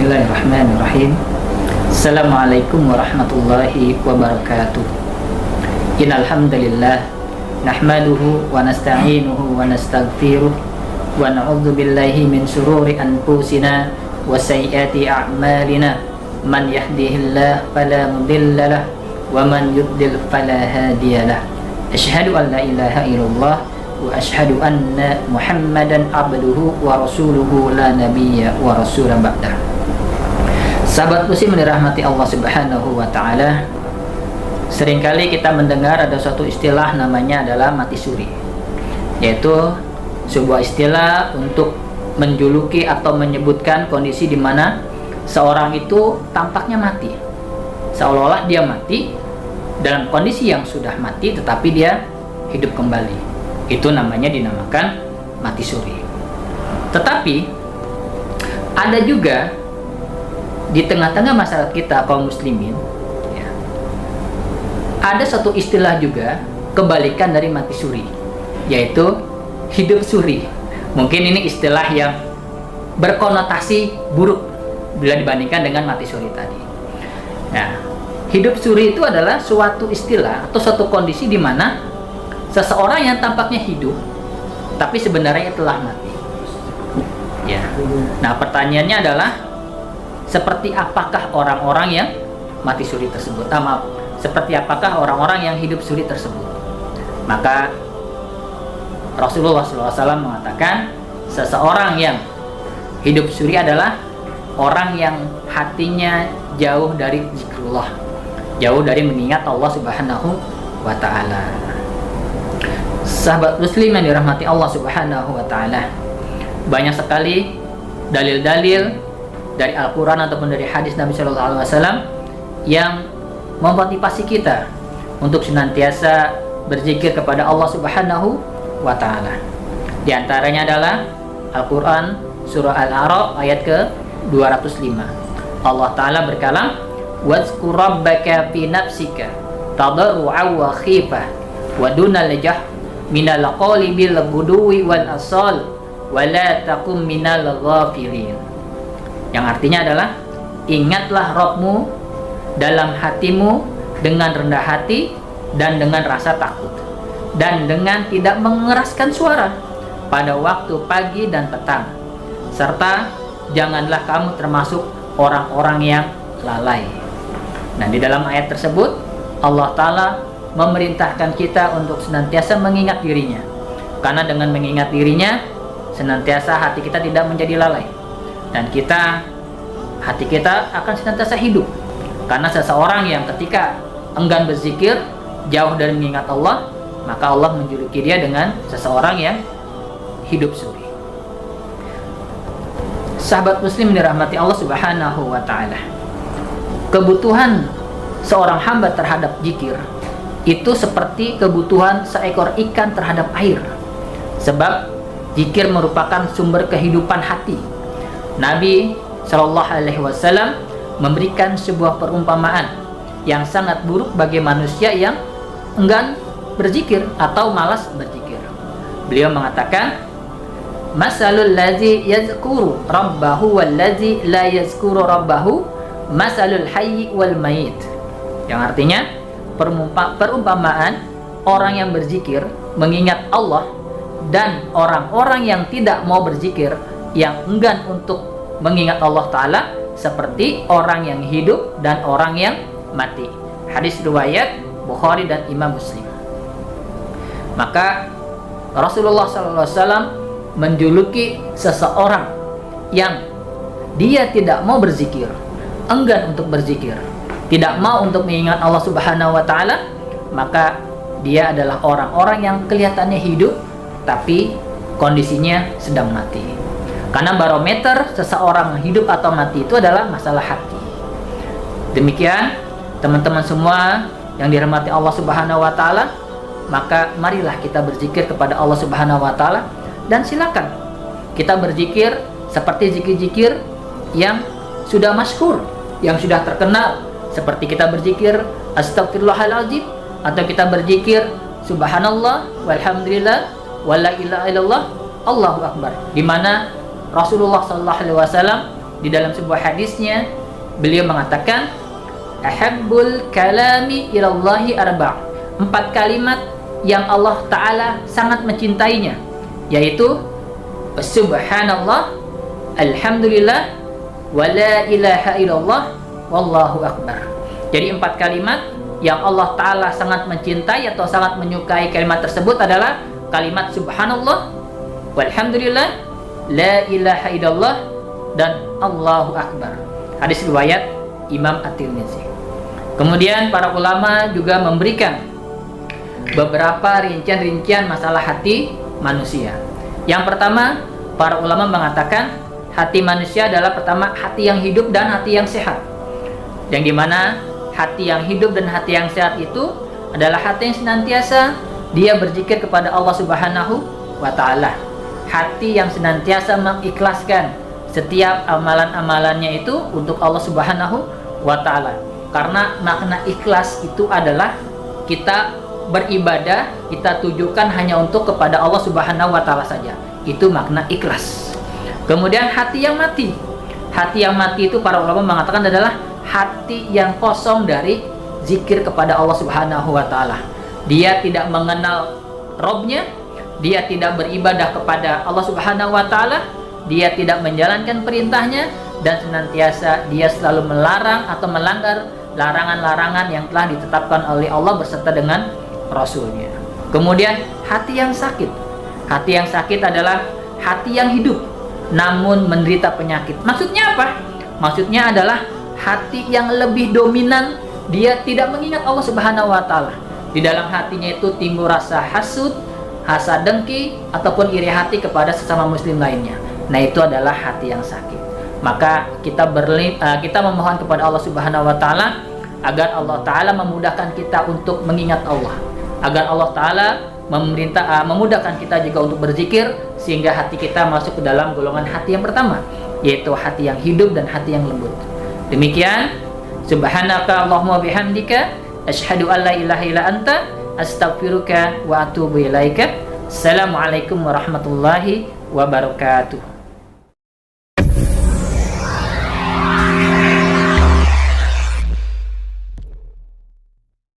Bismillahirrahmanirrahim. Assalamualaikum warahmatullahi wabarakatuh. Innal hamdalillah nahmaduhu wa nasta'inuhu wa nastaghfiruh wa na'udzu billahi min shururi anfusina wa sayyiati a'malina. Man yahdihillahu fala mudilla lahu wa man yudlil fala hadiyalah. Asyhadu an la ilaha illallah wa asyhadu anna Muhammadan abduhu wa rasuluhu la nabiyya wa rasula ba'dah. Sahabat muslim dirahmati Allah Subhanahu wa taala. Seringkali kita mendengar ada suatu istilah namanya adalah mati suri. Yaitu sebuah istilah untuk menjuluki atau menyebutkan kondisi di mana seorang itu tampaknya mati. Seolah-olah dia mati dalam kondisi yang sudah mati tetapi dia hidup kembali. Itu namanya dinamakan mati suri. Tetapi ada juga di tengah-tengah masyarakat kita kaum muslimin ya, ada satu istilah juga kebalikan dari mati suri, yaitu hidup suri. Mungkin ini istilah yang berkonotasi buruk bila dibandingkan dengan mati suri tadi. Nah, hidup suri itu adalah suatu istilah atau suatu kondisi di mana seseorang yang tampaknya hidup tapi sebenarnya telah mati. Ya. Nah, pertanyaannya adalah seperti apakah orang-orang yang mati suri tersebut? Seperti apakah orang-orang yang hidup suri tersebut? Maka Rasulullah SAW mengatakan seseorang yang hidup suri adalah orang yang hatinya jauh dari zikrullah, jauh dari mengingat Allah Subhanahu wa ta'ala. Sahabat muslim yang dirahmati Allah Subhanahu wa ta'ala, banyak sekali dalil-dalil dari Al-Quran ataupun dari hadis Nabi Sallallahu Alaihi Wasallam yang memotivasi kita untuk senantiasa berzikir kepada Allah Subhanahu wa ta'ala. Di antaranya adalah Al-Quran surah Al-A'raf ayat ke-205. Allah Ta'ala berkalam, wazkur rabbaka fi nafsika tadarru'an wa khifah wa dunal jah minal qawli bil buduwi wal asal wa la takum minal ghafilin. Yang artinya adalah ingatlah Rabbmu dalam hatimu dengan rendah hati dan dengan rasa takut dan dengan tidak mengeraskan suara pada waktu pagi dan petang, serta janganlah kamu termasuk orang-orang yang lalai. Nah, di dalam ayat tersebut Allah Ta'ala memerintahkan kita untuk senantiasa mengingat dirinya, karena dengan mengingat dirinya senantiasa hati kita tidak menjadi lalai dan hati kita akan senantiasa hidup. Karena seseorang yang ketika enggan berzikir, jauh dari mengingat Allah, maka Allah menjuluki dia dengan seseorang yang hidup suri. Sahabat muslim dirahmati Allah Subhanahu wa ta'ala, kebutuhan seorang hamba terhadap zikir itu seperti kebutuhan seekor ikan terhadap air, sebab zikir merupakan sumber kehidupan hati. Nabi Shallallahu Alaihi Wasallam memberikan sebuah perumpamaan yang sangat buruk bagi manusia yang enggan berzikir atau malas berzikir. Beliau mengatakan, masalul ladzi yazkuru rabbahu wal ladzi la yazkuru rabbahu masalul hayy wal mayit. Yang artinya perumpamaan orang yang berzikir mengingat Allah dan orang-orang yang tidak mau berzikir, yang enggan untuk mengingat Allah Ta'ala, seperti orang yang hidup dan orang yang mati. Hadis riwayat Bukhari dan Imam Muslim. Maka Rasulullah SAW menjuluki seseorang yang dia tidak mau berzikir, enggan untuk berzikir, tidak mau untuk mengingat Allah Subhanahu wa ta'ala, maka dia adalah orang-orang yang kelihatannya hidup tapi kondisinya sedang mati. Karena barometer seseorang hidup atau mati itu adalah masalah hati. Demikian teman-teman semua yang dirahmati Allah Subhanahu wa ta'ala, maka marilah kita berzikir kepada Allah Subhanahu wa ta'ala, dan silakan kita berzikir seperti zikir-zikir yang sudah masyhur, yang sudah terkenal, seperti kita berzikir astagfirullahaladzim, atau kita berzikir subhanallah walhamdulillah wala ilaha illallah Allahu akbar, di mana Rasulullah sallallahu alaihi wasallam di dalam sebuah hadisnya beliau mengatakan, ahabbul kalami ilallahi arba'. 4 kalimat yang Allah Ta'ala sangat mencintainya, yaitu subhanallah, alhamdulillah, wa la ilaha illallah, wallahu akbar. Jadi 4 kalimat yang Allah Ta'ala sangat mencintai atau sangat menyukai kalimat tersebut adalah kalimat subhanallah, walhamdulillah, la ilaha illallah, dan Allahu akbar. Hadis riwayat Imam At-Tirmidzi. Kemudian para ulama juga memberikan beberapa rincian-rincian masalah hati manusia. Yang pertama, para ulama mengatakan hati manusia adalah pertama hati yang hidup dan hati yang sehat. Yang dimana hati yang hidup dan hati yang sehat itu adalah hati yang senantiasa dia berzikir kepada Allah Subhanahu wa Ta'ala. Hati yang senantiasa mengikhlaskan setiap amalan-amalannya itu untuk Allah Subhanahu wa Ta'ala. Karena makna ikhlas itu adalah kita beribadah, kita tujukan hanya untuk kepada Allah Subhanahu wa Ta'ala saja. Itu makna ikhlas. Kemudian hati yang mati. Hati yang mati itu para ulama mengatakan adalah hati yang kosong dari zikir kepada Allah Subhanahu wa Ta'ala. Dia tidak mengenal Robnya, dia tidak beribadah kepada Allah Subhanahu wa Ta'ala, dia tidak menjalankan perintahnya, dan senantiasa dia selalu melarang atau melanggar larangan-larangan yang telah ditetapkan oleh Allah beserta dengan Rasulnya. Kemudian hati yang sakit. Hati yang sakit adalah hati yang hidup namun menderita penyakit. Maksudnya apa? Maksudnya adalah hati yang lebih dominan, dia tidak mengingat Allah Subhanahu wa Ta'ala. Di dalam hatinya itu timbul rasa hasud, hasad dengki, ataupun iri hati kepada sesama muslim lainnya. Nah, itu adalah hati yang sakit. Maka kita memohon kepada Allah Subhanahu wa Ta'ala agar Allah Ta'ala memudahkan kita untuk mengingat Allah, agar Allah Ta'ala memudahkan kita juga untuk berzikir, sehingga hati kita masuk ke dalam golongan hati yang pertama, yaitu hati yang hidup dan hati yang lembut. Demikian, subhanaka Allahumma bihamdika asyhadu an la ilaha illa anta astaghfiruka wa atubu ilaika. Assalamualaikum warahmatullahi wabarakatuh.